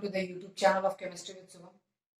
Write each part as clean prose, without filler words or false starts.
To the YouTube channel of chemistry with Shubham.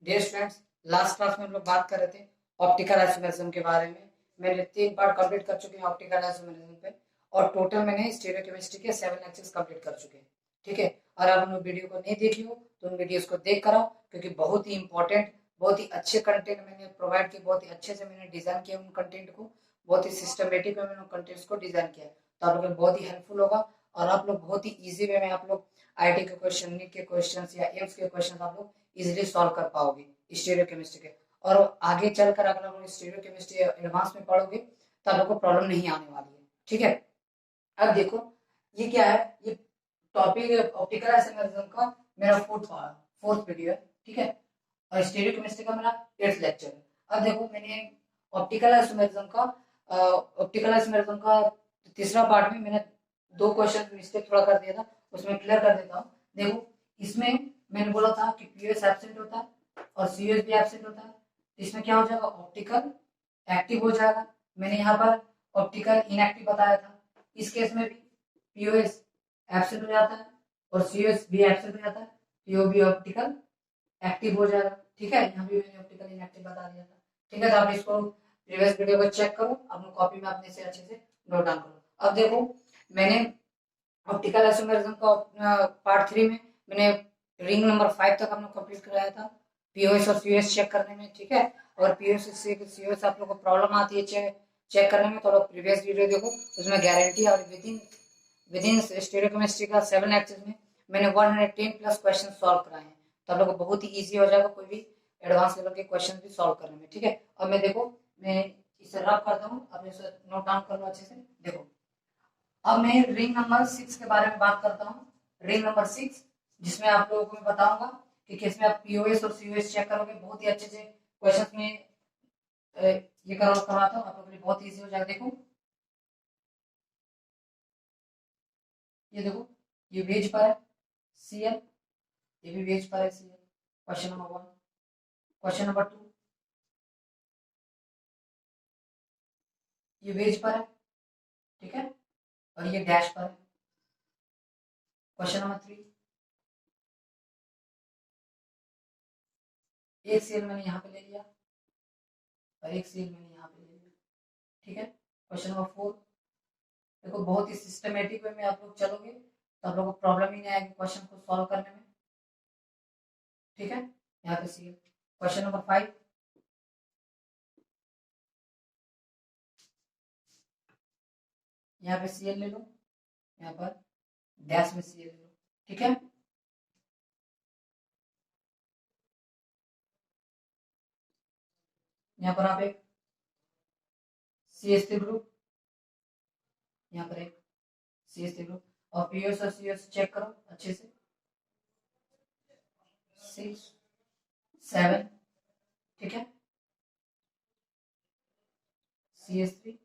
Dear students, last class में हम लोग बात कर रहे थे ऑप्टिकल आइसोमेरिज्म के बारे में। मैंने 3 पार्ट कंप्लीट कर चुके हैं ऑप्टिकल आइसोमेरिज्म पे, और टोटल मैंने स्टीरियोकेमिस्ट्री के 7 लेक्चर्स कंप्लीट कर चुके हैं। ठीक है, और आप लोग वीडियो को नहीं देखी हो तो उन वीडियोस को देख कर आओ, क्योंकि बहुत ही इंपॉर्टेंट, बहुत ही अच्छे कंटेंट मैंने प्रोवाइड किए, बहुत ही अच्छे से मैंने डिजाइन किया उन कंटेंट को, बहुत ही सिस्टमेटिक वे मैंने कंटेंट्स को डिजाइन किया, तो आप लोग बहुत ही हेल्पफुल होगा। और आप लोग बहुत ही इजी वे में आप लोग आईटी के क्वेश्चन, नीट के क्वेश्चन या एम्स के क्वेश्चन आप लोग इजीली सॉल्व कर पाओगे स्टीरियोकेमिस्ट्री के। और आगे चलकर अगर आप लोग स्टीरियोकेमिस्ट्री एडवांस में पढ़ोगे तो आप लोग को प्रॉब्लम नहीं आने वाली है। ठीक है, अब देखो ये क्या है, ये टॉपिक ऑप्टिकल आइसोमेरिज्म का मेरा फोर्थ वीडियो है। ठीक है, और स्टीरियोकेमिस्ट्री का मेरा 8th लेक्चर है। अब देखो मैंने ऑप्टिकल आइसोमेरिज्म का तीसरा पार्ट में मैंने 2 क्वेश्चन मिस्टेक थोड़ा कर दिया था, उसमें क्लियर कर देता हूँ। देखो इसमें मैंने बोला था कि पीओएस एब्सेंट होता है और सीओएस भी एब्सेंट होता है, इसमें क्या हो जाएगा, ऑप्टिकल एक्टिव हो जाएगा। मैंने यहाँ पर ऑप्टिकल इनएक्टिव बताया था। इस केस में भी पीओएस एब्सेंट हो जाता है और सीओएस भी एब्सेंट हो जाता है, पीओ भी ऑप्टिकल एक्टिव हो जाएगा। ठीक है, यहाँ भी मैंने ऑप्टिकल इनएक्टिव बता दिया था। ठीक है, तो आप इसको प्रीवियस वीडियो को चेक करो, अपने कॉपी में अपने से अच्छे से नोट डाउन करो। अब देखो मैंने ऑप्टिकल आइसोमेरिज्म का पार्ट 3 में मैंने रिंग नंबर 5 तक हमने कंप्लीट कराया था पीओएस और सीओएस चेक करने में। ठीक है, और पीओएस से सीओएस आप लोग को प्रॉब्लम आती है चेक करने में, तो प्रीवियस वीडियो देखो, उसमें गारंटी। और विदिन स्टीरियोकेमिस्ट्री का 7 लेक्चर्स में मैंने 110 प्लस क्वेश्चन सॉल्व कराए हैं, तो आप लोग को बहुत ही ईजी हो जाएगा कोई भी एडवांस लेवल के क्वेश्चन भी सॉल्व करने में। ठीक है, और मैं देखो मैं इसे रफ करता हूँ, आप इसे नोट डाउन कर लो अच्छे से। देखो अब मैं रिंग नंबर 6 के बारे में बात करता हूँ। रिंग नंबर 6, जिसमें आप लोगों को मैं बताऊंगा कि किसमें आप पीओएस और सीओएस चेक करोगे, बहुत ही अच्छे से क्वेश्चन में ये करवाता हूँ, आप लोगों के लिए बहुत इजी हो जाएगा। देखो ये देखो, ये वेज पर है सीएल, ये भी वेज पर है Cl. Question number 1। Question number 2, ये वेज पर है। ठीक है, और ये डैश पर है। क्वेश्चन नंबर 3, एक सीएल मैंने यहाँ पे ले लिया और एक सीएल मैंने यहाँ पे ले लिया। ठीक है, क्वेश्चन नंबर 4, देखो बहुत ही सिस्टमेटिक वे में आप लोग चलोगे तो आप लोगों को प्रॉब्लम ही नहीं आएगी क्वेश्चन को सॉल्व करने में। ठीक है, यहाँ पे सीएल। क्वेश्चन नंबर 5, यहाँ पे सीएल ले लो, यहाँ पर डैश में सीएल ले लो। ठीक है, यहाँ पर आप एक CH3 ग्रुप, यहाँ पर एक CH3 ग्रुप, और पीओएस और सीओएस चेक करो अच्छे से। 6 7, ठीक है, CH3,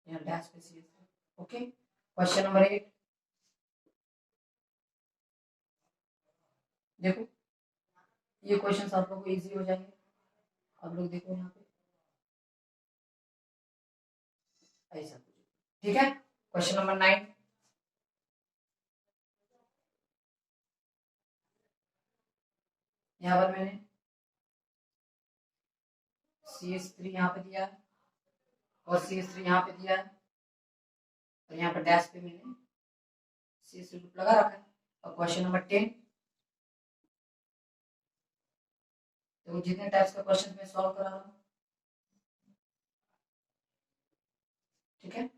यहाँ डैश पे CH3। ओके, क्वेश्चन नंबर 8, देखो ये क्वेश्चन आप लोगों को इजी हो जाएंगे। आप लोग देखो यहाँ पे ऐसा। ठीक है, क्वेश्चन नंबर 9, यहाँ पर मैंने CH3 यहाँ पे दिया है और CH3 यहाँ पे दिया है, और यहाँ पर डैश पे मैंने CH3 ग्रुप लगा रखा है। और क्वेश्चन नंबर 10, तो जितने टाइप्स का क्वेश्चन मैं सॉल्व करा रहा हूँ। ठीक है,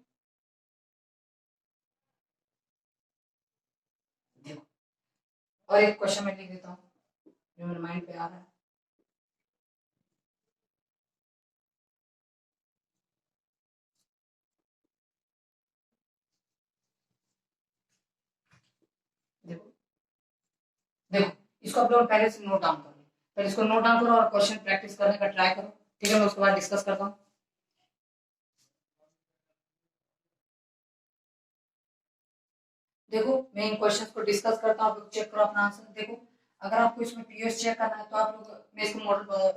देखो और एक क्वेश्चन मैं लिख देता हूँ जो मेरे माइंड पे आ रहा है। देखो देखो इसको आप लोग पहले से नोट डाउन कर लो, पहले इसको नोट डाउन करो और क्वेश्चन प्रैक्टिस करने का ट्राई करो। ठीक है, मैं उसके बाद डिस्कस करता हूँ। देखो मैं इन क्वेश्चंस को डिस्कस करता हूँ, आप लोग चेक करो अपना आंसर। देखो अगर आपको इसमें पीओएस चेक करना है तो आप लोग, मैं इसको मॉडल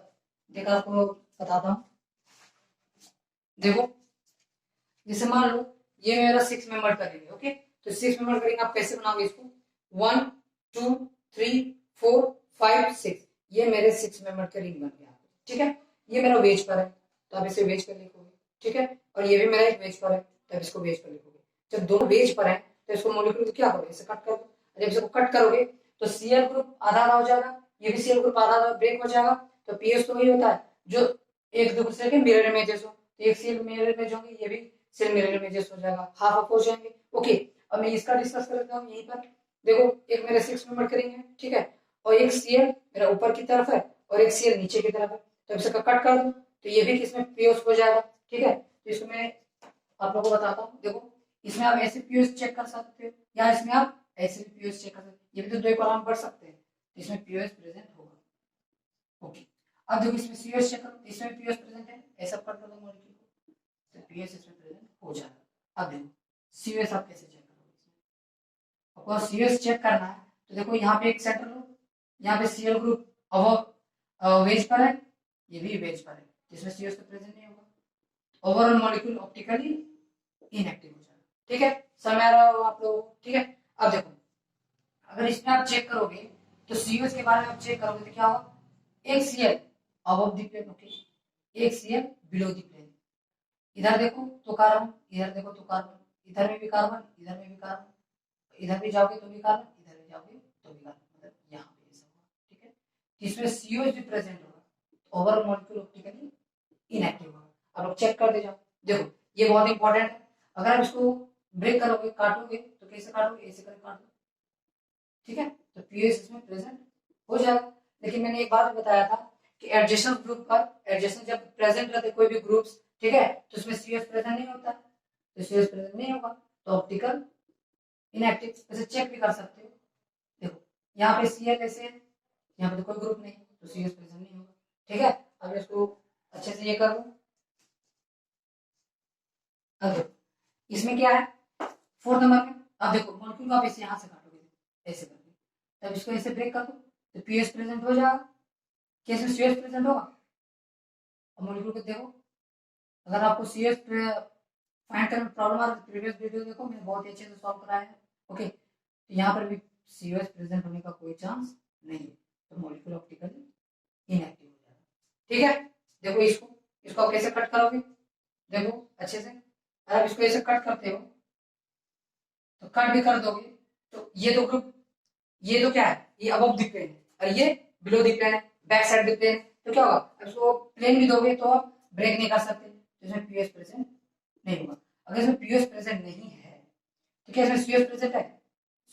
देखा आपको बताता हूँ। देखो जैसे मान लो ये मेरा 6 मेंबर करेंगे। ओके, तो 6 मेंबर करेंगे, आप कैसे बनाओगे इसको, 1 2 3 4 5 6, ये मेरे 6 मेंबर के रिंग बन गया। ठीक है, ये मेरा वेज पर है तो आप इसे वेज पर लिखोगे। ठीक है, और ये भी मेरा एक वेज पर है तो आप इसको वेज पर लिखोगे। जब दोनों वेज पर है तो इसको मॉलिक्यूल को क्या करोगे, इसे कट कर दो। जब इसको कट करोगे तो सीएल ग्रुप आधा आधा हो जाएगा, ये भी सीएल ग्रुप आधा आधा ब्रेक हो जाएगा। तो पीएस तो वही होता है जो एक दूसरे के मिरर इमेजेस हो, तो एक सीएल मिरर इमेज होंगे, ये भी सीएल मिरर इमेजेस हो जाएगा, हाफ हाफ हो जाएंगे। ओके, अब मैं इसका डिस्कस कर लेता हूँ। यहीं पर देखो, एक मेरे 6 मेंबर के रिंग है। ठीक है, और एक सीएल मेरा ऊपर की तरफ है और एक सीएल नीचे की तरफ है, तो इसे कट कर दूं तो ये भी किसमें पीओस हो जाएगा। ठीक है, तो इसको मैं आप लोगों को बताता हूँ। देखो, इसमें आप ऐसे पीओस चेक कर सकते हो या इसमें आप ऐसे भी पीओस चेक कर सकते हो, ये भी तो दो कॉलम पढ़ सकते हैं, तो इसमें पीओस प्रेजेंट होगा। ओके, अब देखो इसमें सीओएस चेक करो, इसमें पीओस प्रेजेंट है, ऐसा कट कर दो मॉलिक्यूल को तो पीओस इसमें प्रेजेंट हो जाएगा। अब देखो सीओएस आप कैसे चेक करोगे, आपको सीओएस चेक करना है तो देखो यहाँ पे एक सेंटर लो, यहाँ पे सीएल ग्रुप अब वेज पर है, ये भी वेज पर है, जिसमें सीओएस तो प्रेजेंट नहीं होगा। ओवरऑल मॉलिक्यूल ऑप्टिकली इनएक्टिव हो जाएगा। ठीक है, समझ आ रहा हो आप लोग। ठीक है, अब देखो अगर इसमें आप चेक करोगे तो सीओएस के बारे में आप चेक करोगे तो क्या होगा, एक Cl above the plane, okay, एक सीएल बिलो द प्लेन। इधर देखो तो कार्बन, इधर देखो तो कार्बन, इधर में भी कार्बन, इधर में भी कार्बन, इधर भी जाओगे तो भी कार्बन, इधर भी जाओगे तो भी कार्बन, मतलब यहाँ पे ऐसा होगा। ठीक है, इसमें सीओएस भी प्रेजेंट होगा तो ओवरऑल मॉलिक्यूल ऑप्टिकली इनएक्टिव होगा। अब आप चेक कर दे जाओ। देखो ये बहुत इंपॉर्टेंट है, अगर आप इसको ब्रेक करोगे काटोगे तो कैसे काटोगे, ऐसे करके काट दो। ठीक है, तो पीओएस इसमें प्रेजेंट हो जाएगा। लेकिन मैंने एक बात बताया था कि एडजेसेंट ग्रुप पर, एडजेसेंट जब प्रेजेंट रहते कोई भी ग्रुप्स, ठीक है, तो उसमें सीओएस प्रेजेंट नहीं होता, तो सीओएस प्रेजेंट नहीं होगा तो ऑप्टिकल इनएक्टिव। वैसे चेक भी कर सकते हो, देखो यहाँ पे सीएल ऐसे है, यहाँ पे तो कोई ग्रुप नहीं तो सीओएस प्रेजेंट नहीं होगा। ठीक है, अब इसको अच्छे से ये कर लो। अब देखो इसमें क्या है, 4 नंबर में, अब देखो मॉलिक्यूल को आप इसे यहाँ से काटोगे ऐसे करके, तब इसको ऐसे ब्रेक कर दो तो पीएस प्रेजेंट हो जाएगा। कैसे सीएस प्रेजेंट होगा, अब मॉलिक्यूल को देखो, अगर आपको सीएस फाइंड करने में प्रॉब्लम आ रही है तो प्रीवियस वीडियो देखो, मैंने बहुत ही अच्छे से सॉल्व कराया है। ओके, तो यहाँ पर भी सीएस प्रेजेंट होने का कोई चांस नहीं है, तो मॉलिक्यूल ऑप्टिकली इनएक्टिव हो जाएगा। ठीक है, देखो इसको इसको आप कैसे कट करोगे, देखो अच्छे से, अगर इसको ऐसे कट करते हो तो कट भी कर दोगे तो ये दो ग्रुप, ये तो क्या है, ये अबव द प्लेन है और ये बिलो द प्लेन है, बैक साइड द प्लेन, तो क्या होगा, अब इसको प्लेन भी दोगे तो आप ब्रेक नहीं कर सकते, तो इसमें पीएस प्रेजेंट नहीं होगा। अगर इसमें पीएस प्रेजेंट नहीं है तो क्या इसमें सीएस प्रेजेंट है,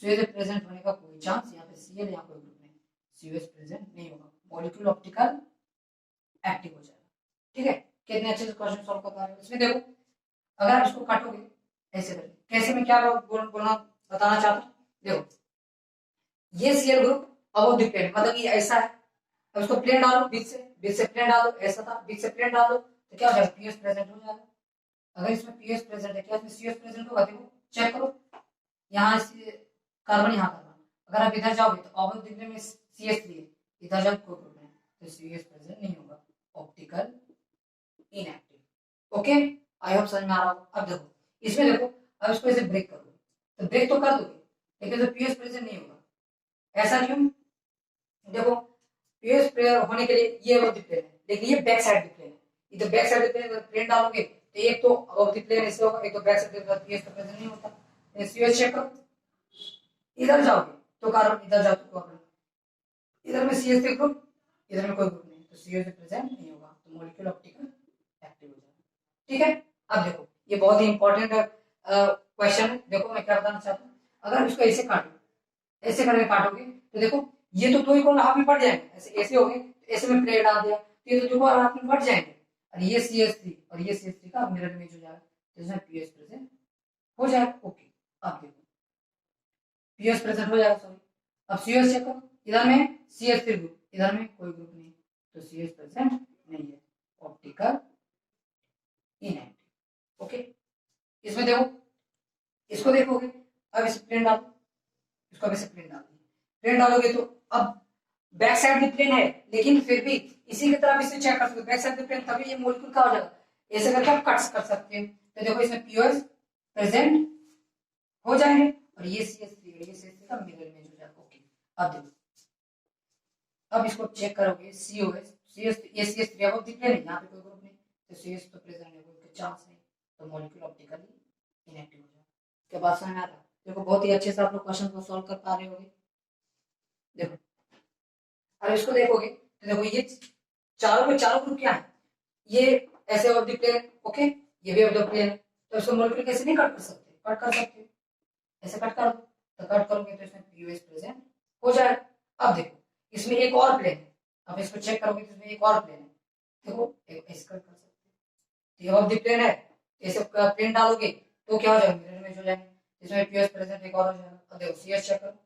सीएस प्रेजेंट होने का कोई चांस, यहाँ पे सीएल यहाँ कोई ग्रुप नहीं, सीएस प्रेजेंट नहीं होगा, मॉलिक्यूल ऑप्टिकल एक्टिव हो जाएगा। ठीक है, कितने अच्छे से क्वेश्चन सॉल्व कर पा रहे हो। इसमें देखो अगर आप इसको काटोगे ऐसे करके, कैसे मैं क्या बोलना बताना चाहता हूँ, देखो ये Cl group above the plane, मतलब ये ऐसा है, अब इसको प्लेन डालो, बीच से प्लेन डालो, ऐसा था, बीच से प्लेन डालो तो क्या हो जाएगा, पीएस प्रेजेंट हो जाएगा। अगर इसमें पीएस प्रेजेंट है, क्या इसमें सीएस प्रेजेंट होगा, देखो चेक करो, यहाँ से कार्बन, यहाँ कार्बन, अगर आप इधर जाओगे तो अबव द प्लेन में सीएस3 है, इधर जाओ कोई ग्रुप नहीं, तो सीएस प्रेजेंट नहीं होगा, optical inactive. Okay, I hope समझ में आ रहा हो। अब देखो इसमें देखो, अब इसको ऐसे ब्रेक करोगे तो ब्रेक तो कर दोगे लेकिन तो पीएस प्रेजेंट नहीं होगा, ऐसा क्यों, देखो पीएस होने के लिए ये अबव द प्लेन है लेकिन ये बैक साइड द प्लेन है, इधर बैक साइड द प्लेन, अगर प्लेन डालोगे तो एक तो अबव द प्लेन ऐसे होगा, एक तो back side the PS present नहीं होता। सीएस चेक करो, इधर जाओगे तो कार्बन, इधर जाओ तो कार्बन, इधर में सीएस3 ग्रुप, इधर में कोई ग्रुप नहीं, तो सीएस प्रेजेंट नहीं होगा, तो मॉलिक्यूल ऑप्टिकल एक्टिव हो जाएगा। ठीक है, अब देखो ये बहुत ही इंपॉर्टेंट क्वेश्चन है, देखो मैं क्या बताना चाहता हूँ, अगर इसको ऐसे काटो, ऐसे करके काटोगे तो देखो ये तो दो इक्वल हाफ में बढ़ जाएंगे, ऐसे ऐसे हो गए, तो ऐसे में प्लेट डाल दिया तो ये तो दो हाफ में बढ़ जाएंगे, और ये सीएस3 और ये सीएस3 का मिरर इमेज हो जाएगा, तो इसमें पीएस प्रेजेंट हो जाएगा। ओके, अब देखो पीएस प्रेजेंट हो जाएगा, सॉरी, अब सीएस चेक करो, इधर में सीएस3 ग्रुप, इधर में कोई ग्रुप नहीं, तो सीएस प्रेजेंट नहीं है, ऑप्टिकल इनएक्टिव। ओके, इसमें देखो, इसको देखोगे, अब इसे प्लेन डालो, इसको अब इसे प्लेन डाल दिया, प्लेन डालोगे तो अब बैक साइड भी प्लेन है लेकिन फिर भी इसी की तरफ इसे चेक कर सकते हो, बैक साइड भी प्लेन, तभी ये मॉलिक्यूल का हो जाएगा, ऐसे करके आप कट कर सकते हैं। तो देखो इसमें पीओएस प्रेजेंट हो जाएंगे और ये सीएस3 का मिरर इमेज हो जाएगा। ओके, अब देखो अब इसको चेक करोगे COS CS ACS3 अब दिख रहे नहीं, यहाँ पे कोई ग्रुप नहीं, तो CS तो प्रेजेंट है, कोई चांस नहीं, तो मॉलिक्यूल ऑप्टिकली इनएक्टिव हो जाएगा। क्या बात समझ में आ रहा है? देखो बहुत ही अच्छे से आप लोग क्वेश्चन को सॉल्व कर पा रहे होगे। देखो अब इसको देखोगे तो देखो ये चारों के चारों ग्रुप क्या है, ये ऐसे ऑफ द प्लेन, ओके, ये भी ऑफ द प्लेन है, तो इसको मॉलिक्यूल कैसे नहीं कट कर सकते, कट कर सकते हो, ऐसे कट कर दो, तो कट करोगे तो इसमें पीओएस प्रेजेंट हो जाएगा। अब देखो इसमें एक और प्लेन है, अब इसको चेक करोगे तो इसमें एक और प्लेन है, देखो एक ऐसे कट कर सकते हो, ये ऑफ द प्लेन है, ऐसे प्लेन डालोगे तो क्या हो जाएगा, मिरर इमेज हो जाएगा, इसमें पीओएस प्रेजेंट एक और हो जाएगा। अब देखो सीएस चेक करो,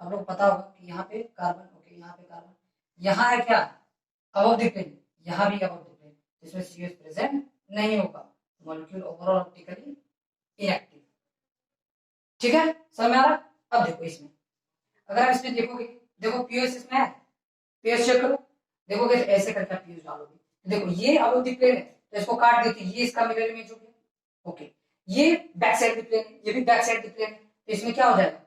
आप लोग पता होगा कि यहाँ पे कार्बन, ओके यहाँ पे कार्बन, यहाँ है क्या अबव द प्लेन, यहाँ भी अबव द प्लेन, जिसमें सीएस प्रेजेंट नहीं होगा, मॉलिक्यूल ओवरऑल ऑप्टिकली इनएक्टिव। ठीक है, समझ में आ रहा? अब देखो इसमें अगर आप इसमें देखोगे, देखो पीओएस इसमें है, पीओएस चेक करो, देखोगे तो ऐसे करके पीओएस डालोगे, देखो ये अबव द प्लेन है तो इसको काट देते, ये इसका मिरर इमेज हो गया, ओके, ये बैक साइड द प्लेन है, ये भी बैक साइड द प्लेन है, तो इसमें क्या हो जाएगा,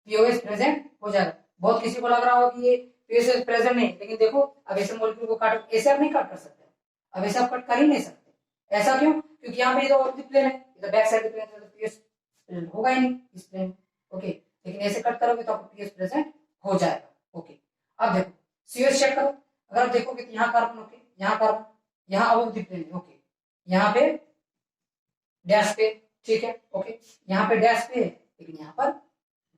पीओएस प्रेजेंट हो जाएगा। बहुत किसी को लग रहा होगा कि ये पीओएस प्रेजेंट नहीं, लेकिन देखो अब ऐसे मॉलिक्यूल को काट, ऐसे आप नहीं काट कर सकते, अब ऐसे आप कट कर ही नहीं सकते, ऐसा क्यों, क्योंकि यहाँ पे ये तो ऑफ द प्लेन है, इधर बैक साइड द प्लेन है, तो पीओएस होगा ही नहीं इस प्लेन, ओके, लेकिन ऐसे कट करोगे तो आपको पीओएस प्रेजेंट हो जाएगा, ओके। अब देखो सीओएस चेक करो, अगर आप देखोगे तो यहाँ कार्बन, ओके, यहाँ कार्बन, यहाँ अबव द प्लेन, ओके, यहाँ पे डैश पे, ठीक है, ओके, यहाँ पे डैश पे, लेकिन यहाँ पर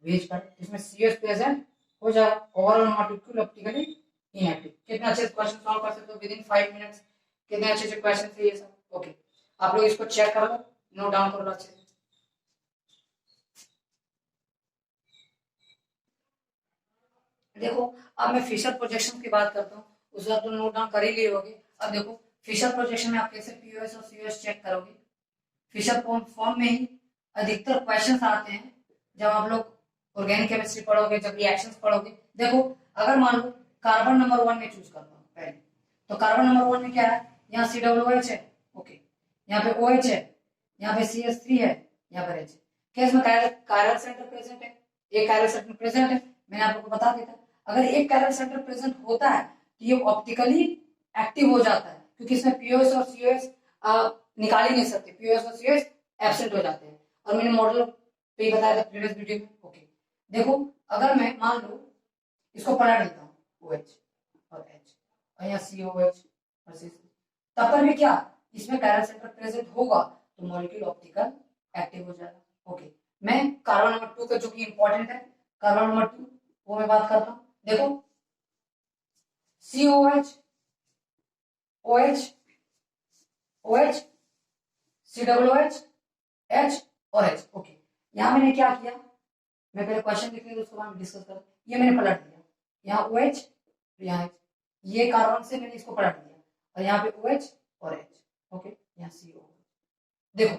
वेज पर, इसमें सीएस प्रेजेंट हो जाएगा, ओवरऑल मॉलिक्यूल ऑप्टिकली इनएक्टिव। कितने अच्छे क्वेश्चन सॉल्व कर सकते हो विद इन 5 मिनट्स, कितने अच्छे अच्छे क्वेश्चन है ये सब, ओके। आप लोग इसको चेक कर लो, नोट डाउन कर लो अच्छे से। देखो अब मैं फिशर प्रोजेक्शन की बात करता हूँ, उस बात तो नोट डाउन कर ही लिए होगे। अब देखो फिशर प्रोजेक्शन में आप कैसे पीओएस और सीओएस चेक करोगे, फिशर फॉर्म में ही अधिकतर क्वेश्चन आते हैं जब आप लोग ऑर्गेनिक केमिस्ट्री पढ़ोगे, जब रिएक्शंस पढ़ोगे। देखो अगर मान लो कार्बन नंबर 1 में चूज करता हूँ पहले, तो कार्बन नंबर 1 में क्या है, यहाँ COOH है, ओके, यहाँ पे OH है, यहाँ पे CH3 है, यहाँ पर H है, क्या इसमें कायरल सेंटर प्रेजेंट है, एक कायरल सेंटर प्रेजेंट है, मैंने आप लोगों को बता दिया था। अगर एक कायरल सेंटर प्रेजेंट होता है तो ये ऑप्टिकली एक्टिव हो जाता है, क्योंकि इसमें पीओएस और सीओएस निकाल ही नहीं सकते, पीओएस और सीओएस एब्सेंट हो जाते हैं, और मैंने मॉडल पे ही बताया था प्रीवियस वीडियो में, ओके। देखो अगर मैं मान लो इसको पलट देता हूँ OH और H और यहाँ COOH और CH, तब पर भी क्या इसमें कायरल सेंटर प्रेजेंट होगा, तो मॉलिक्यूल ऑप्टिकल एक्टिव हो जाएगा, ओके। मैं कार्बन नंबर 2 का जो कि इंपॉर्टेंट है, कार्बन नंबर 2 वो मैं बात करता हूँ। देखो COH OH OH COOH H और H, ओके। यहाँ मैंने क्या किया, मैं पहले क्वेश्चन लिख लिया उसके बाद डिस्कस कर, ये मैंने पलट दिया, यहाँ OH यहाँ H, ये कार्बन से मैंने इसको पलट दिया, और यहाँ पे OH और H, ओके, यहाँ COOH। देखो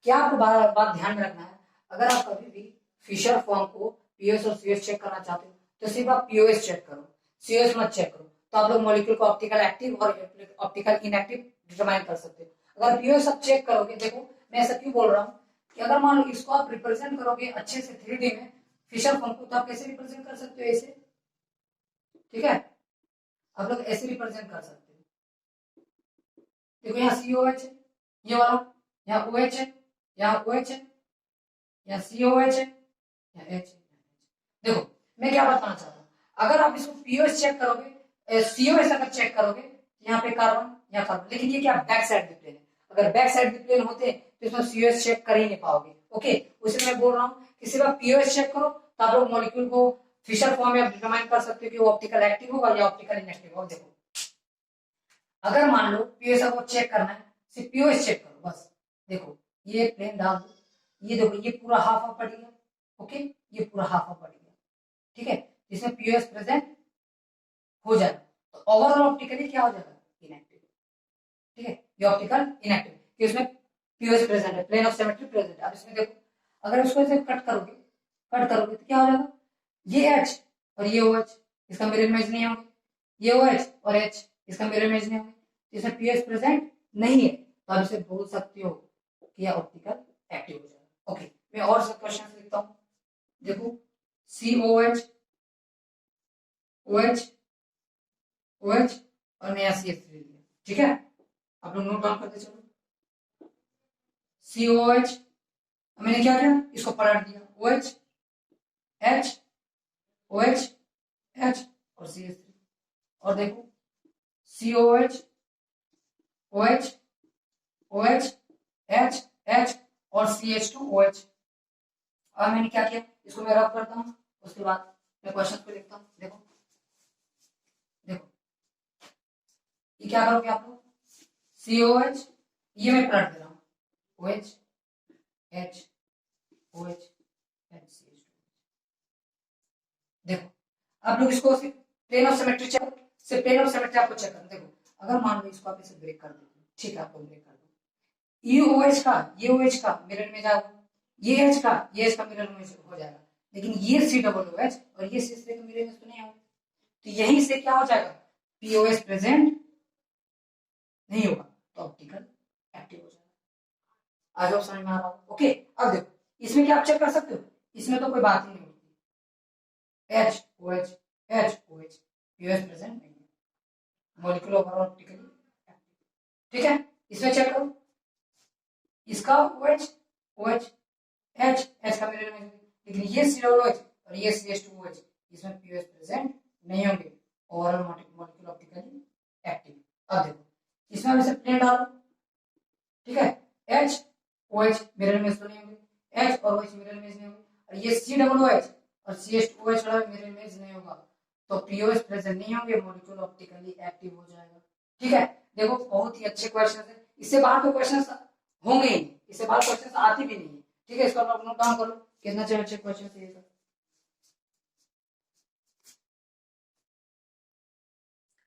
क्या आपको बात ध्यान में रखना है, अगर आप कभी भी फिशर फॉर्म को पीओएस और सीओएस चेक करना चाहते हो तो सिर्फ आप पीओएस चेक करो, सीओएस मत चेक करो, तो आप लोग मॉलिक्यूल को ऑप्टिकल एक्टिव और ऑप्टिकल इनएक्टिव डिटरमाइन कर सकते हो। अगर पीओएस आप चेक करोगे, देखो मैं ऐसा क्यों बोल रहा हूँ कि अगर मान लो इसको आप रिप्रेजेंट करोगे अच्छे से 3D में फिशर फॉर्म को, तो आप कैसे रिप्रेजेंट कर सकते हो, ऐसे, ठीक है, आप लोग ऐसे रिप्रेजेंट कर सकते हो। देखो यहाँ COH है, ये वाला, यहाँ OH है, यहाँ OH है, यहाँ COH है, यहाँ H है। देखो मैं क्या बताना चाहता हूँ, अगर आप इसको पीओएस चेक करोगे, सीओएस अगर चेक करोगे, यहाँ पे कार्बन, यहाँ कार्बन, लेकिन ये क्या बैक साइड प्लेन है, अगर बैक साइड प्लेन होते तो इसमें सीओएस चेक कर ही नहीं पाओगे, ओके। उसे मैं बोल रहा हूँ कि सिर्फ आप पीओएस चेक करो, तो आप लोग मॉलिक्यूल को फिशर फॉर्म में डिटरमाइन कर सकते हो कि वो ऑप्टिकल एक्टिव होगा या ऑप्टिकल इनएक्टिव होगा। देखो अगर मान लो पीओएस आपको चेक करना है, सिर्फ पीओएस चेक करो बस, देखो ये प्लेन डाल दो, ये देखो ये पूरा हाफ ऑफ बढ़ गया, ओके, ये पूरा हाफ ऑफ बढ़ गया, ठीक है, इसमें पीओएस प्रेजेंट हो जाएगा, तो ओवरऑल ऑप्टिकली क्या हो जाएगा, इनएक्टिव, ठीक है, ये ऑप्टिकल इनएक्टिव कि उसमें पीओएस प्रेजेंट है, प्लेन ऑफ सिमेट्री प्रेजेंट है। अब इसमें देखो अगर उसको ऐसे कट करोगे तो क्या हो जाएगा, ये H और ये OH इसका मिरर इमेज नहीं होंगे, ये OH और H इसका मिरर इमेज नहीं होंगे, इसमें पीओएस प्रेजेंट नहीं है, तो आप इसे बोल सकते हो कि यह ऑप्टिकल एक्टिव हो जाएगा, ओके। मैं और सब क्वेश्चन लिखता हूँ, देखो COH OH OH और नया CH3 लिया। ठीक है, आप लोग नोट डाउन करते चलो। COH मैंने क्या किया, इसको पलट दिया, OH H OH H और CH3, और देखो COH OH OH H H और CH2OH। और मैंने क्या किया, इसको मैं रब करता हूं, उसके बाद मैं क्वेश्चन पे लिखता हूं। देखो देखो ये क्या करोगे आप लोग, COH ये मैं पलट दे रहा हूं, OH H OH H CH2। देखो आप लोग इसको सिर्फ प्लेन ऑफ सिमेट्री चेक, सिर्फ प्लेन ऑफ सिमेट्री आपको चेक करना। देखो अगर मान लो इसको आप इसे ब्रेक कर दो, ठीक है, आप लोग ब्रेक कर दो, ये OH का ये OH का मिरर इमेज आएगा, ये H का ये H का मिरर इमेज हो जाएगा, लेकिन ये COOH और ये CH3 का मिरर इमेज तो नहीं होगा। तो यहीं से क्या हो जाएगा, POS प्रेजेंट नहीं होगा तो ऑप्टिकल एक्टिव हो जाएगा। आज आप समझ में आ रहा हो? ओके, अब देखो इसमें क्या आप चेक कर सकते हो, इसमें तो कोई बात ही नहीं होती, HOH HOH POS प्रेजेंट नहीं है, मॉलिक्यूल ओवरऑल ऑप्टिकली एक्टिव। ठीक है, इसमें चेक करो, इसका OH OH H H का मिरर इमेज, लेकिन ये COOH और ये CH2OH इसमें POS प्रेजेंट नहीं होंगे, ओवरऑल मॉलिक्यूल ऑप्टिकली एक्टिव। अब देखो इसमें हम इसे प्लेन डालो, ठीक है, H OH मिरर इमेज तो नहीं होंगे, H और OH मिरर इमेज नहीं होंगे, और ये COOH और CH2OH वाला मिरर इमेज नहीं होगा, तो POS प्रेजेंट नहीं होंगे, मॉलिक्यूल ऑप्टिकली एक्टिव हो जाएगा। ठीक है, देखो बहुत ही अच्छे क्वेश्चन है, इससे बाहर तो क्वेश्चन होंगे ही, इससे बाहर क्वेश्चन आते भी नहीं है। ठीक है, इसको आप नोट डाउन कर लो, कितना अच्छे क्वेश्चन है ये सब।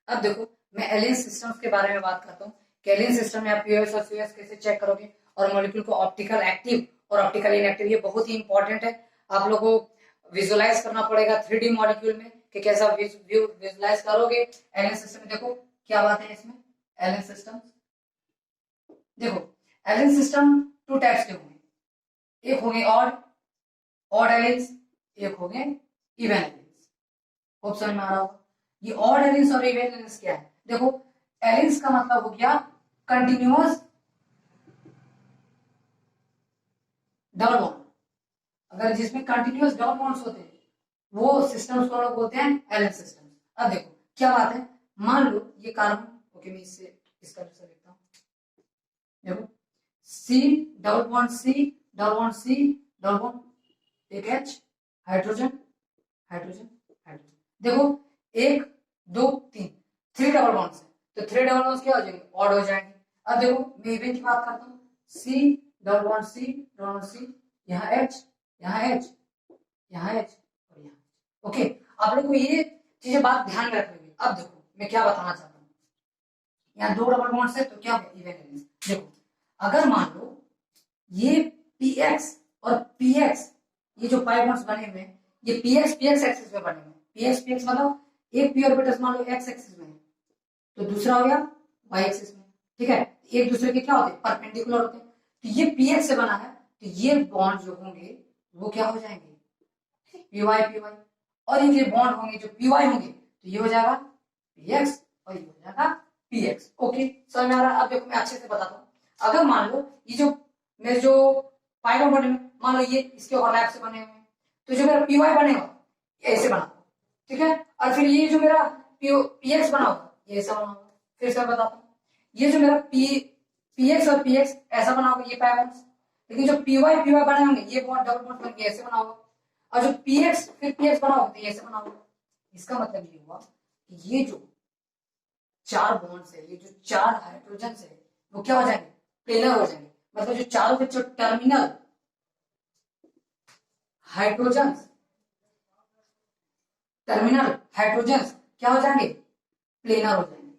अब देखो मैं एलियन सिस्टम्स के बारे में बात करता हूँ कि एलियन सिस्टम में आप POS और COS कैसे चेक करोगे, और मॉलिक्यूल को ऑप्टिकल एक्टिव और ऑप्टिकल इनएक्टिव, ये बहुत ही इंपॉर्टेंट है। आप लोगों को विजुअलाइज करना पड़ेगा 3D मॉलिक्यूल में कि कैसा विजुअलाइज करोगे एलियन सिस्टम में। देखो क्या बात है इसमें, एलियन सिस्टम देखो, एलियन सिस्टम 2 टाइप्स के होंगे, एक होंगे ऑड एलियंस, एक होंगे इवन एलियंस। खूब समझ में आ रहा होगा। ये ऑड एलियंस और इवन एलियंस क्या है, देखो एलियंस का मतलब हो गया कंटिन्यूअस डबल बॉन्ड, अगर जिसमें कंटिन्यूअस डबल बॉन्ड्स होते हैं वो सिस्टम्स को लोग बोलते हैं एलियन सिस्टम्स। अब देखो क्या बात है, मान लो ये कार्बन, ओके मैं इससे इसका जैसा लिखता हूं, देखो C double bond C double bond C double bond, एक H हाइड्रोजन हाइड्रोजन हाइड्रोजन, देखो 1 2 3 3 डबल बॉन्ड्स है, तो 3 डबल बॉन्ड्स क्या हो जाएंगे, ऑड हो जाएंगे। अब देखो मैं इवन की बात करता हूँ, C double bond C double bond C, यहाँ H यहाँ H यहाँ H और यहाँ, ओके। आप लोग को ये चीजें बात ध्यान में रखनी। अब देखो मैं क्या बताना चाहता हूँ, यहाँ 2 डबल बॉन्ड्स है तो क्या इवन एलियंस। देखो अगर मान लो ये PX और PX, ये जो पाई बॉन्ड्स बने हुए हैं ये PX एक्सिस में बने हुए हैं, PX मतलब एक p ऑर्बिटल्स मान लो x एक्सिस में है तो दूसरा हो गया y एक्सिस में, ठीक है, एक दूसरे के क्या होते हैं, परपेंडिकुलर होते हैं। तो ये PX से बना है तो ये बॉन्ड जो होंगे वो क्या हो जाएंगे, PY और ये बॉन्ड होंगे जो PY होंगे तो ये हो जाएगा PX और ये हो जाएगा PX। ओके समझ में आ रहा है। अब देखो मैं अच्छे से बताता हूँ, अगर मान लो ये जो मेरे जो पाई बॉन्ड बने मान लो ये इसके ओवरलैप से बने हुए हैं, तो जो मेरा PY बनेगा ये ऐसे बना, ठीक है, और फिर ये जो मेरा PX बना होगा ये ऐसा बना होगा। फिर से बताता हूँ, ये जो मेरा PX और PX ऐसा बना होगा ये पाई बॉन्ड्स, लेकिन जो PY बने होंगे ये बॉन्ड डबल बॉन्ड बन के ऐसे बना होगा, और जो PX फिर PX बना होगा तो ये ऐसे बना होगा। इसका मतलब ये हुआ कि ये जो 4 बॉन्ड्स है, ये जो 4 हाइड्रोजन है वो क्या हो जाएंगे, प्लेनर हो जाएंगे, मतलब जो चारों के जो टर्मिनल हाइड्रोजन क्या हो जाएंगे, प्लेनर हो जाएंगे।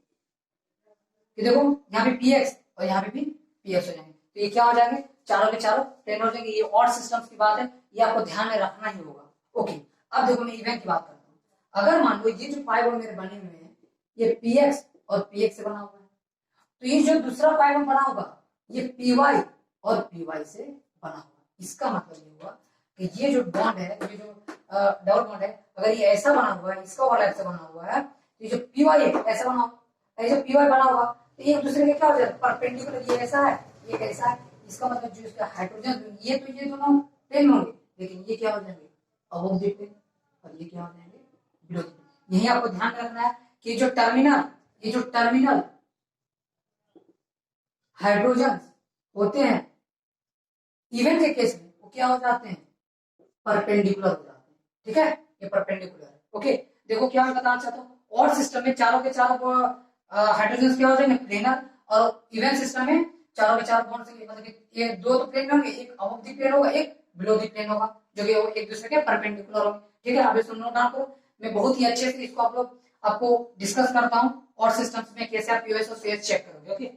ये देखो यहाँ पे PX और यहाँ पे भी PX हो जाएंगे, तो ये क्या हो जाएंगे, चारों के चारों प्लेनर हो जाएंगे। ये ऑड सिस्टम्स की बात है, ये आपको ध्यान में रखना ही होगा। ओके अब देखो मैं इवन की बात करता हूँ, अगर मान लो ये जो पाई बॉन्ड मेरे बने हुए हैं ये PX और PX से बना हुआ है, तो ये जो दूसरा पाई बॉन्ड बना होगा ये PY और PY से बना होगा। इसका मतलब ये हुआ कि ये जो बॉन्ड है, ये जो डबल बॉन्ड है अगर ये ऐसा बना हुआ है, इसका ओवरलैप से बना हुआ है, तो ये जो पीवाई है ऐसा बना हुआ, ये जो पीवाई बना हुआ तो एक दूसरे के क्या हो जाएगा, परपेंडिकुलर, ये ऐसा है ये कैसा है, इसका मतलब जो इसका हाइड्रोजन ये तो ये दोनों प्लेन होंगे, लेकिन ये क्या हो जाएंगे, अपोजिट प्लेन, और ये क्या हो जाएंगे, विरोधी प्लेन। यही आपको ध्यान रखना है कि जो टर्मिनल हाइड्रोजन होते हैं इवन के केस में वो क्या हो जाते हैं, परपेंडिकुलर हो जाते हैं, ठीक है, ये परपेंडिकुलर है। ओके, देखो क्या मैं बताना चाहता हूँ, और सिस्टम में चारों के चारों हाइड्रोजन क्या हो जाएंगे, प्लेनर, और इवन सिस्टम में चारों के चार बॉन्ड से मतलब कि ये दो तो प्लेन होंगे, एक अबव द प्लेन होगा, एक बिलो द प्लेन होगा, जो कि वो एक दूसरे के परपेंडिकुलर होंगे, ठीक है। आप इसको नोट डाउन करो, मैं बहुत ही अच्छे से इसको आपको डिस्कस करता हूँ, और सिस्टम्स में कैसे आप पीओएस और सीएस चेक करोगे। ओके,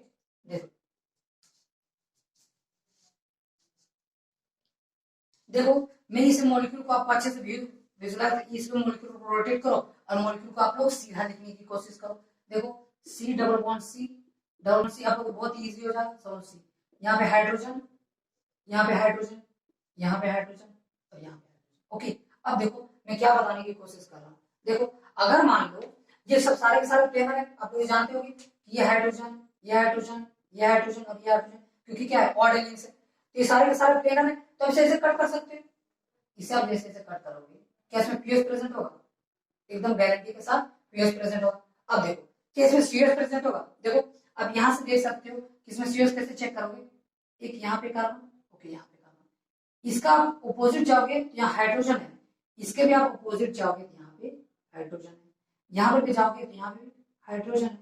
देखो मैं इस मॉलिक्यूल को आपको अच्छे से विजुअलाइज, इस मॉलिक्यूल को रोटेट करो और मॉलिक्यूल को आप लोग सीधा लिखने की कोशिश करो। देखो C double bond C double bond C, आप लोग बहुत इजी हो जाएगा, समझ सी, यहाँ पे हाइड्रोजन, यहाँ पे हाइड्रोजन, यहाँ पे हाइड्रोजन और यहाँ पे हाइड्रोजन। ओके, अब देखो मैं क्या बताने की कोशिश कर रहा हूँ, देखो अगर मान लो ये सब सारे के सारे प्लेनर है, आप लोग जानते होंगे ये हाइड्रोजन, ये हाइड्रोजन, ये हाइड्रोजन और ये हाइड्रोजन, क्योंकि क्या है ऑड एलिमेंट्स है, तो ये सारे के सारे प्लेनर है, तो इसे ऐसे कट कर सकते हैं, इसे आप जैसे ऐसे कट करोगे क्या इसमें पीएस प्रेजेंट होगा, एकदम गारंटी के साथ पीएस प्रेजेंट होगा। अब देखो क्या इसमें सीएस प्रेजेंट होगा, देखो अब यहां से देख सकते हो कि इसमें सीएस कैसे चेक करोगे, एक यहाँ पे कार्बन, ओके यहाँ पे कार्बन, इसका आप अपोजिट जाओगे तो यहाँ हाइड्रोजन है, इसके भी आप अपोजिट जाओगे तो यहाँ पे हाइड्रोजन है, यहाँ पर भी जाओगे तो यहाँ पे हाइड्रोजन है,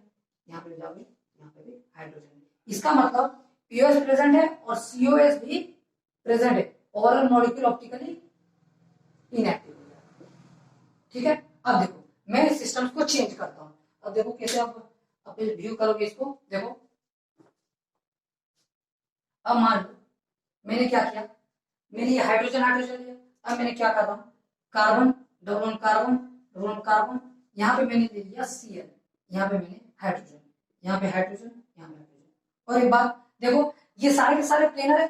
यहाँ पे भी जाओगे यहाँ पे भी हाइड्रोजन है, इसका मतलब पीओएस प्रेजेंट है और सीओएस भी प्रेजेंट है, ओवरऑल मॉलिक्यूल ऑप्टिकली इनएक्टिव हो जाता है, ठीक है। अब देखो मैं सिस्टम्स को चेंज करता हूँ, अब देखो कैसे आप अपने व्यू करोगे इसको, देखो अब मान लो मैंने क्या किया, मैंने ये हाइड्रोजन हाइड्रोजन लिया, अब मैंने क्या कर रहा हूँ, carbon double carbon double carbon, यहाँ पे मैंने ले लिया Cl, यहाँ पे मैंने हाइड्रोजन, यहाँ पे हाइड्रोजन, यहाँ पे हाइड्रोजन। और एक बात देखो ये सारे के सारे प्लेनर है,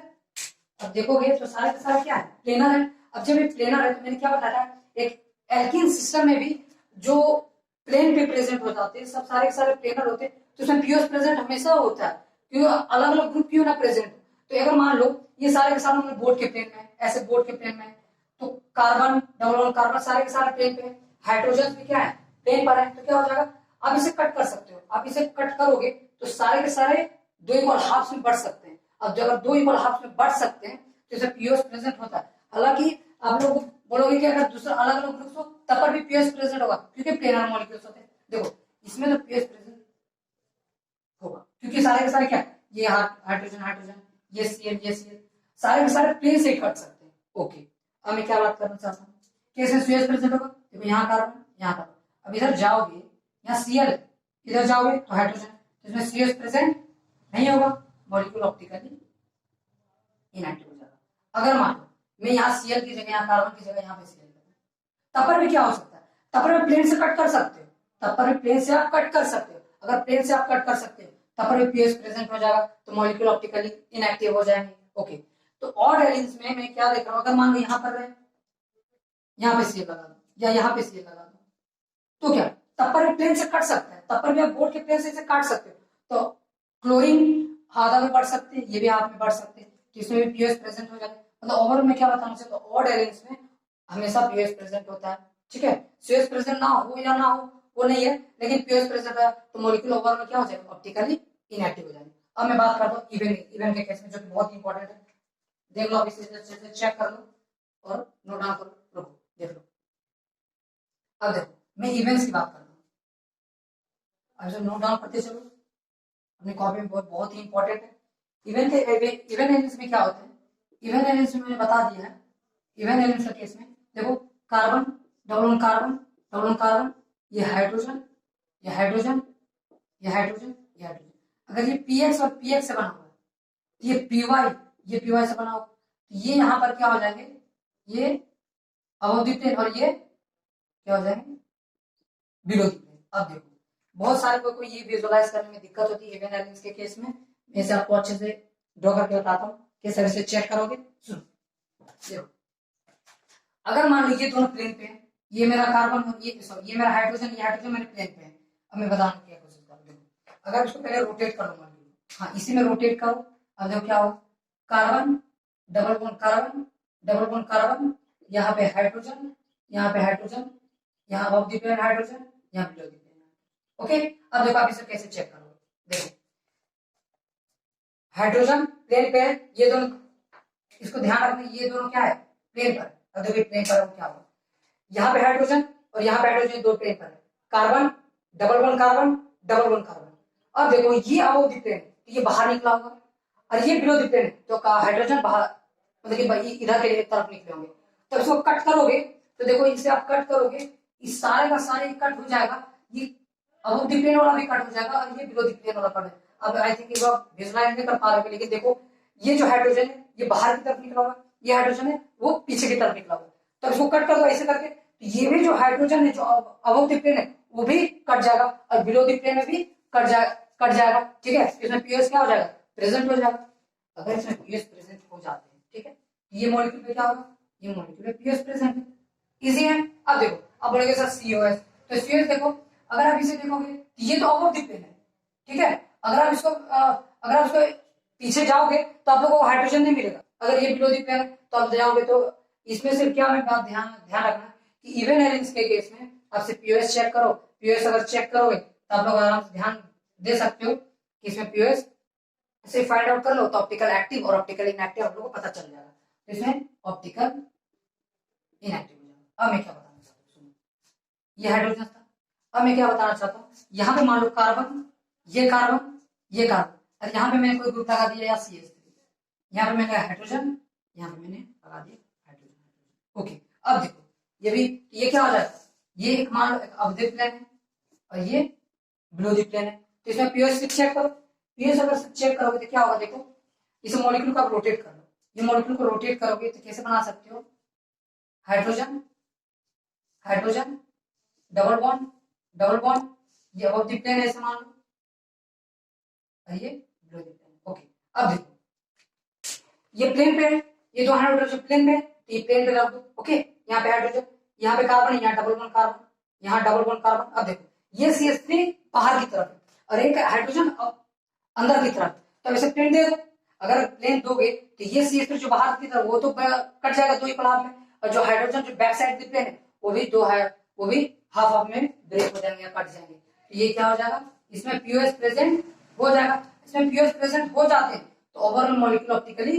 अब देखोगे तो सारे के सारे क्या है, प्लेनर है। अब जब ये प्लेनर है तो मैंने क्या बताया, एक एल्कीन सिस्टम में भी जो प्लेन पे प्रेजेंट हो जाते हैं, सब सारे के सारे प्लेनर होते हैं, तो उसमें पीओएस प्रेजेंट हमेशा होता है, क्योंकि अलग अलग ग्रुप क्यों ना प्रेजेंट हो। तो अगर मान लो ये सारे के सारे बोर्ड के प्लेन में, ऐसे बोर्ड के प्लेन में, तो कार्बन डबल कार्बन सारे के सारे प्लेन पे, हाइड्रोजन भी क्या है प्लेन पर है, तो क्या हो जाएगा, आप इसे कट कर सकते हो, आप इसे कट करोगे तो सारे के सारे दो इक्वल हाफ में बढ़ सकते हैं। अब जब दो इक्वल हाफ में बढ़ सकते हैं तो इसे पीओएस प्रेजेंट होता है। हालांकि आप लोग बोलोगे कि अगर दूसरा अलग अलग ग्रुप हो तब पर भी पीओएस प्रेजेंट होगा, क्योंकि प्लेनर मॉलिक्यूल्स होते हैं। देखो इसमें तो पीओएस प्रेजेंट होगा, क्योंकि सारे के सारे क्या, ये हाइड्रोजन हाइड्रोजन, ये सीएल सारे के सारे प्लेन से ही कट सकते हैं। ओके, अब मैं क्या बात करना चाहता हूँ, कैसे पीओएस प्रेजेंट होगा, देखो यहाँ कार्बन यहाँ कार्बन, अब इधर जाओगे यहाँ सीएल, इधर जाओगे तो हाइड्रोजन, तो इसमें सीएस प्रेजेंट नहीं होगा, मॉलिक्यूल ऑप्टिकली इनएक्टिव हो जाएगा। अगर मान लो मैं यहाँ सीएल की जगह यहाँ कार्बन की जगह यहाँ पे सीएल करता हूँ, तब पर भी क्या हो सकता है, तब पर भी प्लेन से कट कर सकते हो, तब पर भी प्लेन से आप कट कर सकते हो, अगर प्लेन से आप कट कर सकते हो तब पर भी पीएस प्रेजेंट हो जाएगा, तो मॉलिक्यूल ऑप्टिकली इनएक्टिव हो जाएंगे। ओके, तो ऑड एलिमेंट्स में मैं क्या देख रहा हूँ, अगर मान लो यहाँ पर रहे, यहाँ पे सीएल लगा दो या यहाँ पे सीएल लगा दो, तो क्या तब पर भी प्लेन से कट सकता है, तब पर भी आप बोर्ड के प्लेन से इसे काट सकते हो, तो क्लोरीन आधा में बढ़ सकते हैं, ये भी हाथ में बढ़ सकते हैं, तो इसमें भी पीओएस प्रेजेंट हो जाता है। मतलब ओवरऑल में क्या बताना चाहिए, तो ऑड एलिमेंट्स में हमेशा पीओएस प्रेजेंट होता है, ठीक है। सीओएस प्रेजेंट ना हो या ना हो वो नहीं है, लेकिन पीओएस प्रेजेंट है तो मॉलिक्यूल ओवरऑल में क्या हो जाएगा, ऑप्टिकली इनएक्टिव हो जाएगा। अब मैं बात करता हूँ इवन के केस में, जो कि बहुत इंपॉर्टेंट है, देख लो, इसे चेक कर लो और नोट डाउन करो, रुको देख लो। अब देखो मैं इवेंट्स की बात कर रहा हूँ, अब जो नोट डाउन करते चलो अपनी कॉपी में, बहुत ही इंपॉर्टेंट है। इवन एलिमेंट्स में क्या होते हैं, इवन एलिमेंट्स में मैंने बता दिया है, इवन एलिमेंट्स के केस में देखो carbon double carbon double carbon, ये हाइड्रोजन ये हाइड्रोजन ये हाइड्रोजन ये हाइड्रोजन, अगर ये पीएक्स और पीएक्स से बना हुआ है, तो ये पीवाई से बना हुआ, तो ये यहाँ पर क्या हो जाएंगे, ये अवोदित प्लेन और ये क्या हो जाएंगे, विरोधी प्लेन। अब देखो बहुत सारे लोगों को ये विजुअलाइज करने में दिक्कत होती है इवन एलिमेंट्स के केस में, मैं इसे आपको अच्छे से ड्रॉ करके बताता हूँ, कैसे वैसे चेक करोगे। सुनो देखो, अगर मान लो ये दोनों प्लेन पे हैं, ये मेरा कार्बन और ये सॉरी ये मेरा हाइड्रोजन, ये हाइड्रोजन मेरे प्लेन पे है। अब मैं बताने की कोशिश कर दूँ, अगर इसको पहले रोटेट कर लूंगा, हाँ इसी में रोटेट करो। अब देखो क्या हो, carbon double bond carbon, double bond carbon, यहाँ पे हाइड्रोजन, यहाँ पे हाइड्रोजन, यहाँ अबव द प्लेन हाइड्रोजन, यहाँ बिलो द प्लेन। ओके, अब देखो आप इसे कैसे चेक करोगे। देखो हाइड्रोजन प्लेन पे है, ये दोनों, इसको ध्यान रखना, ये दोनों क्या है, प्लेन पर। अब देखो प्लेन पर क्या होगा, यहाँ पे हाइड्रोजन और यहाँ पे हाइड्रोजन, दो प्लेन पर है। Carbon double bond carbon, double bond carbon. अब देखो ये अबव द प्लेन, ये बाहर निकला होगा, और ये बिलो द प्लेन, तो हाइड्रोजन बाहर, मतलब कि इधर के तरफ निकले होंगे। तो इसको कट करोगे तो देखो इसे आप कट करोगे, इस सारे का सारे कट हो जाएगा, ये अबव द प्लेन वाला भी कट हो जाएगा और ये बिलो द प्लेन वाला कट है। अब आई थिंक आप विजुलाइज नहीं कर पा रहे, लेकिन देखो ये जो हाइड्रोजन है ये बाहर की तरफ निकला हुआ, ये हाइड्रोजन है वो पीछे की तरफ निकला हुआ। तो इसको कट कर दो ऐसे करके, तो ये भी जो हाइड्रोजन है जो अबव द प्लेन है वो भी कट जाएगा, और बिलो द प्लेन में भी कट जाएगा। ठीक है, इसमें पीएस क्या हो जाएगा, प्रेजेंट हो जाएगा। अगर इसमें पीएस प्रेजेंट हो जाते हैं, ठीक है, ये मॉलिक्यूल पे क्या होगा, ये मॉलिक्यूल पे पीएस प्रेजेंट है। इजी है। अब देखो, अब बोलेंगे सर सीओएस, तो सीओएस देखो, अगर आप इसे देखोगे तो ये तो अबव द प्लेन है, ठीक है। अगर आप इसको पीछे जाओगे तो आप लोगों को हाइड्रोजन नहीं मिलेगा। अगर ये बिलो द प्लेन है तो आप जाओगे तो इसमें सिर्फ क्या है, बात ध्यान रखना कि इवन एलिमेंट्स के केस में आपसे पीओएस चेक करो, पीओएस अगर चेक करोगे तो आप लोग आराम से ध्यान दे सकते हो कि इसमें पीओएस से फाइंड आउट कर लो तो ऑप्टिकल एक्टिव और ऑप्टिकल इनएक्टिव आप लोगों को पता चल जाएगा। तो इसमें ऑप्टिकल इनएक्टिव हो जाएगा। अब मैं क्या बताना चाहता हूँ, सुनो, ये हाइड्रोजन था। अब मैं क्या बताना चाहता हूँ, यहाँ पे मान लो कार्बन, ये कार्बन, ये कार्बन, और यहाँ पे मैंने कोई ग्रुप लगा दिया या CH3, यहाँ पे मैंने हाइड्रोजन, यहाँ पे मैंने लगा दिया हाइड्रोजन। ओके, अब देखो ये भी, ये क्या हो जाएगा, ये एक मान लो अबव द प्लेन है और ये बिलो द प्लेन है। तो इसमें पीएस चेक करो, पीएस अगर चेक करोगे तो क्या होगा, देखो इस मॉलिक्यूल को आप रोटेट कर लो, ये मॉलिक्यूल को रोटेट करोगे तो कैसे बना सकते हो, hydrogen hydrogen double bond double bond, ये अबव द प्लेन ऐसे मान लो, और ये बिलो द प्लेन। ओके, अब देखो ये प्लेन पे है, ये दो हाइड्रोजन प्लेन पे है, तो ये प्लेन पे रख दो। ओके, यहाँ पे हाइड्रोजन, यहाँ पे कार्बन, यहाँ डबल बॉन्ड कार्बन, यहाँ डबल बॉन्ड कार्बन। अब देखो ये CH3 बाहर की तरफ है और एक हाइड्रोजन अंदर की तरफ, तो ऐसे प्लेन दे दो। अगर प्लेन दोगे तो ये CH3 जो बाहर की तरफ वो तो कट जाएगा दो ही पड़ाव में, और जो हाइड्रोजन जो बैक साइड की प्लेन है वो भी दो है, वो भी हाफ हाफ में ब्रेक हो जाएंगे या कट जाएंगे। तो ये क्या हो जाएगा, इसमें पीओएस प्रेजेंट हो जाएगा। इसमें पीओएस प्रेजेंट हो जाते हैं तो ओवरऑल मॉलिक्यूल ऑप्टिकली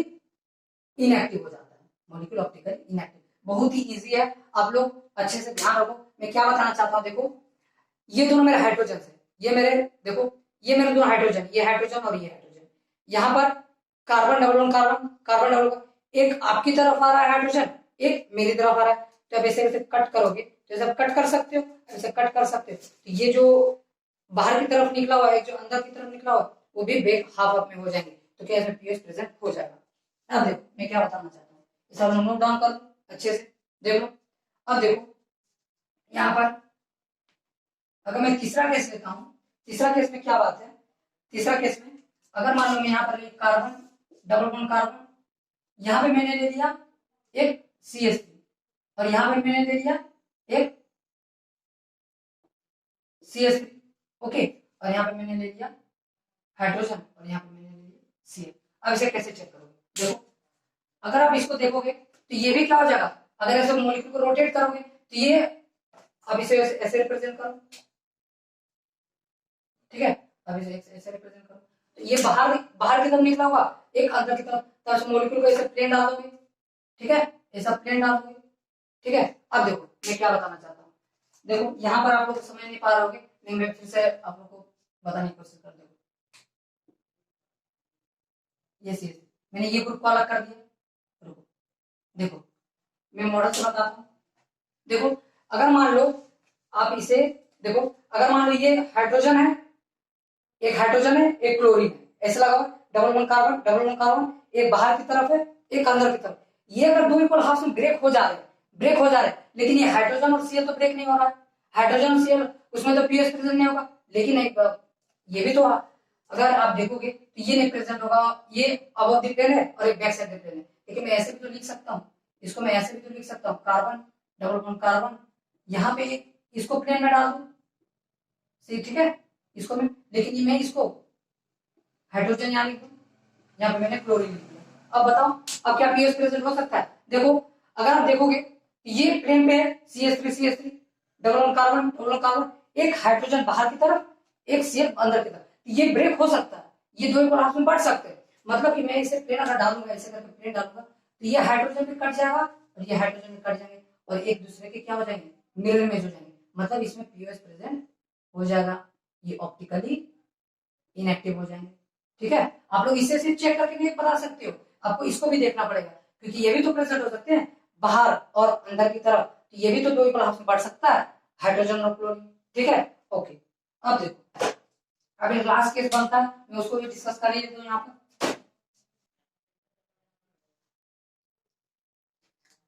इनएक्टिव हो जाता है, मॉलिक्यूल ऑप्टिकली इनएक्टिव। बहुत ही इजी है, आप लोग अच्छे से ध्यान रखो। मैं क्या बताना चाहता हूँ, देखो ये दोनों मेरे हाइड्रोजन है, ये मेरे देखो ये मेरे दोनों हाइड्रोजन, ये हाइड्रोजन और ये हाइड्रोजन, यहाँ पर carbon double bond carbon, carbon double bond, एक आपकी तरफ आ रहा है हाइड्रोजन, एक मेरी तरफ आ रहा है। तो अब ऐसे कट करोगे तो ऐसे कट कर सकते हो, ऐसे कट कर सकते हो। तो ये जो बाहर की तरफ निकला हुआ है, जो अंदर की तरफ निकला हुआ वो भी बेक हाफ हाफ में हो जाएंगे। तो क्या इसमें पीएच प्रेजेंट हो जाएगा। अब देखो मैं क्या बताना चाहता हूँ, इस नोट डाउन कर लो अच्छे से, देख लो। अब देखो यहाँ पर अगर मैं तीसरा केस लेता हूँ, तीसरा केस में क्या बात है, तीसरा केस में अगर मान लो मैं यहाँ पर एक कार्बन डबल बॉन्ड कार्बन, यहाँ पे मैंने ले लिया एक CH3 और यहाँ पे मैंने ले लिया एक CH3। ओके, और यहाँ पे मैंने ले लिया हाइड्रोजन और यहाँ पे मैंने ले लिया CH। अब इसे कैसे चेक करोगे, देखो अगर आप इसको देखोगे तो ये भी क्या हो जाएगा, अगर ऐसे मॉलिक्यूल को रोटेट करोगे तो ये, अब इसे ऐसे रिप्रेजेंट करो, ठीक है, अब इसे ऐसे रिप्रेजेंट करो, तो ये बाहर की तरफ निकला हुआ, एक अंदर की तरफ, तो इस मॉलिक्यूल को ऐसे प्लेन डाल दोगे, ठीक है, ऐसा प्लेन डाल दोगे, ठीक है। अब देखो मैं क्या बताना चाहता हूँ, देखो यहाँ पर आप लोग समझ नहीं पा रहे होगे, लेकिन मैं फिर से आप लोग को बताने की कोशिश कर दूंगा। ये चीज मैंने ये ग्रुप को अलग कर दिया, रुको देखो मैं मॉडल से बताता हूँ। देखो अगर मान लो आप इसे देखो, अगर मान लो ये हाइड्रोजन है, एक हाइड्रोजन है एक क्लोरीन है, ऐसे लगा double bond carbon double bond carbon, एक बाहर की तरफ है एक अंदर की तरफ, ये अगर दो इक्वल हाफ में ब्रेक हो जा रहे हैं, लेकिन ये हाइड्रोजन और Cl तो ब्रेक नहीं हो रहा है, हाइड्रोजन और Cl उसमें तो पीएच प्रेजेंट नहीं होगा, लेकिन एक ये भी तो अगर आप देखोगे तो ये नहीं प्रेजेंट होगा, ये अबव द प्लेन है और एक बैक साइड प्लेन है। लेकिन मैं ऐसे भी तो लिख सकता हूँ, इसको मैं ऐसे भी तो लिख सकता हूँ, कार्बन डबल बॉन्ड कार्बन, यहाँ पे इसको प्लेन में डाल दूं, ठीक है, इसको मैं, लेकिन मैं इसको हाइड्रोजन यहाँ लिख दूं, यहाँ पे मैंने क्लोरीन लिख दिया। अब बताओ, अब क्या पीएच प्रेजेंट हो सकता है? देखो अगर आप देखोगे ये प्लेन पे है CH3 डबल कार्बन, एक हाइड्रोजन बाहर की तरफ, एक CH अंदर की तरफ, ये ब्रेक हो सकता है, ये दो इक्वल आपस में बढ़ सकते हैं। मतलब कि मैं इसे प्लेन अगर डालूंगा, ऐसे करके प्लेन डालूंगा, तो ये हाइड्रोजन भी कट जाएगा और ये हाइड्रोजन भी कट जाएंगे और एक दूसरे के क्या हो जाएंगे, मिरर इमेज हो जाएंगे, मतलब इसमें पीओएस प्रेजेंट हो जाएगा, ये ऑप्टिकली इनएक्टिव हो जाएंगे। ठीक है, आप लोग इसे सिर्फ चेक करके नहीं बता सकते हो, आपको इसको भी देखना पड़ेगा, क्योंकि ये भी तो प्रेजेंट हो सकते हैं बाहर और अंदर की तरफ, तो ये भी तो दो इक्वल हाफ में बढ़ सकता है, हाइड्रोजन और क्लोरीन। ठीक है, ओके। अब देखो, अब एक लास्ट केस बनता है, मैं उसको भी डिस्कस कर लेता हूँ यहाँ पर।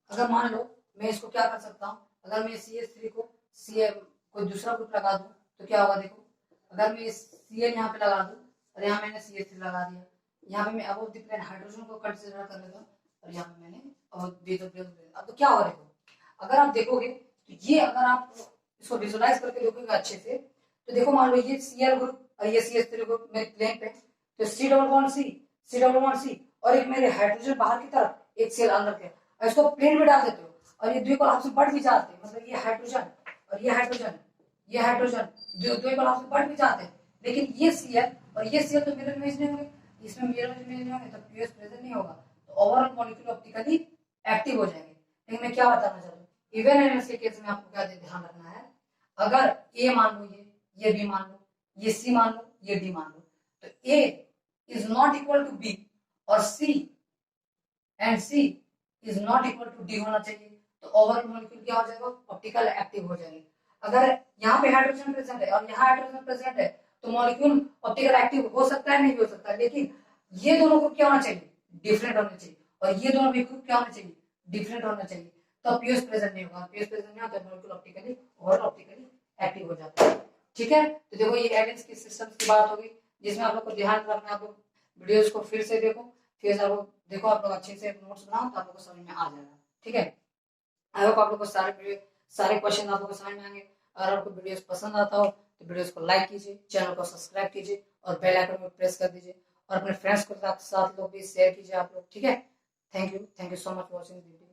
अगर मान लो मैं इसको क्या कर सकता हूँ, अगर मैं CH3 को कोई दूसरा ग्रुप लगा दूं तो क्या होगा, देखो अगर मैं Cl यहाँ पे लगा दूं और यहाँ मैंने CH3 लगा दिया, यहाँ पे मैं अबोव द प्लेन हाइड्रोजन को कंसीडर कर लेता हूँ और यहाँ पे मैंने अब तो क्या होगा, देखो अगर आप देखोगे तो ये, अगर आप इसको विजुलाइज करके देखोगे अच्छे से, तो देखो मान लो ये Cl ग्रुप और ये CH3 ग्रुप मेरे प्लेन पे, तो C डबल बॉन्ड C और एक मेरे हाइड्रोजन बाहर की तरफ, एक Cl अंदर के, इसको प्लेन में डाल देते हो और ये दो इक्वल आपस में बढ़ भी जाते हैं, मतलब ये हाइड्रोजन और ये हाइड्रोजन दो इक्वल आपस में बढ़ भी जाते हैं, लेकिन ये Cl और ये Cl तो मिरर इमेज नहीं होंगे, इसमें मिरर इमेज नहीं होंगे तो पीएच प्रेजेंट नहीं होगा, तो ओवरऑल मॉलिक्यूल ऑप्टिकली एक्टिव हो जाएंगे। लेकिन मैं क्या बताना चाहता हूँ, इवन एनर्जी के केस में आपको क्या ध्यान रखना है, अगर A मान लो, ये B मान लो, ये C मान लो, ये D मान लो, तो A is not equal to B और C and C is not equal to D होना चाहिए, तो ओवरऑल मॉलिक्यूल क्या हो जाएगा, ऑप्टिकल एक्टिव हो जाएंगे। अगर यहाँ पे हाइड्रोजन प्रेजेंट है और यहाँ हाइड्रोजन प्रेजेंट है, तो मॉलिक्यूल ऑप्टिकल एक्टिव हो सकता है, नहीं हो सकता, लेकिन ये दोनों ग्रुप क्या होना चाहिए, डिफरेंट होना चाहिए, और ये दोनों भी ग्रुप क्या होना चाहिए, डिफरेंट होना चाहिए, तो पीएच प्रेजेंट नहीं होगा, पीएच प्रेजेंट नहीं होता, molecule optically overall optically active हो जाता है। ठीक है, तो देखो ये एवेंस की सिस्टम्स की बात होगी, जिसमें आप लोग को ध्यान रखना है, आप लोग वीडियोस को फिर से देखो, फिर आप लोग देखो, आप लोग अच्छे से नोट्स बनाओ तो आप लोग को समझ में आ जाएगा। ठीक है, आई होप आप लोग को सारे क्वेश्चन आप लोग को समझ में आएंगे। अगर आपको वीडियोस पसंद आता हो तो वीडियोस को लाइक कीजिए, चैनल को सब्सक्राइब कीजिए और बेल आइकन को प्रेस कर दीजिए और अपने फ्रेंड्स को साथ लोग भी शेयर कीजिए आप लोग। ठीक है, thank you so much for watching video.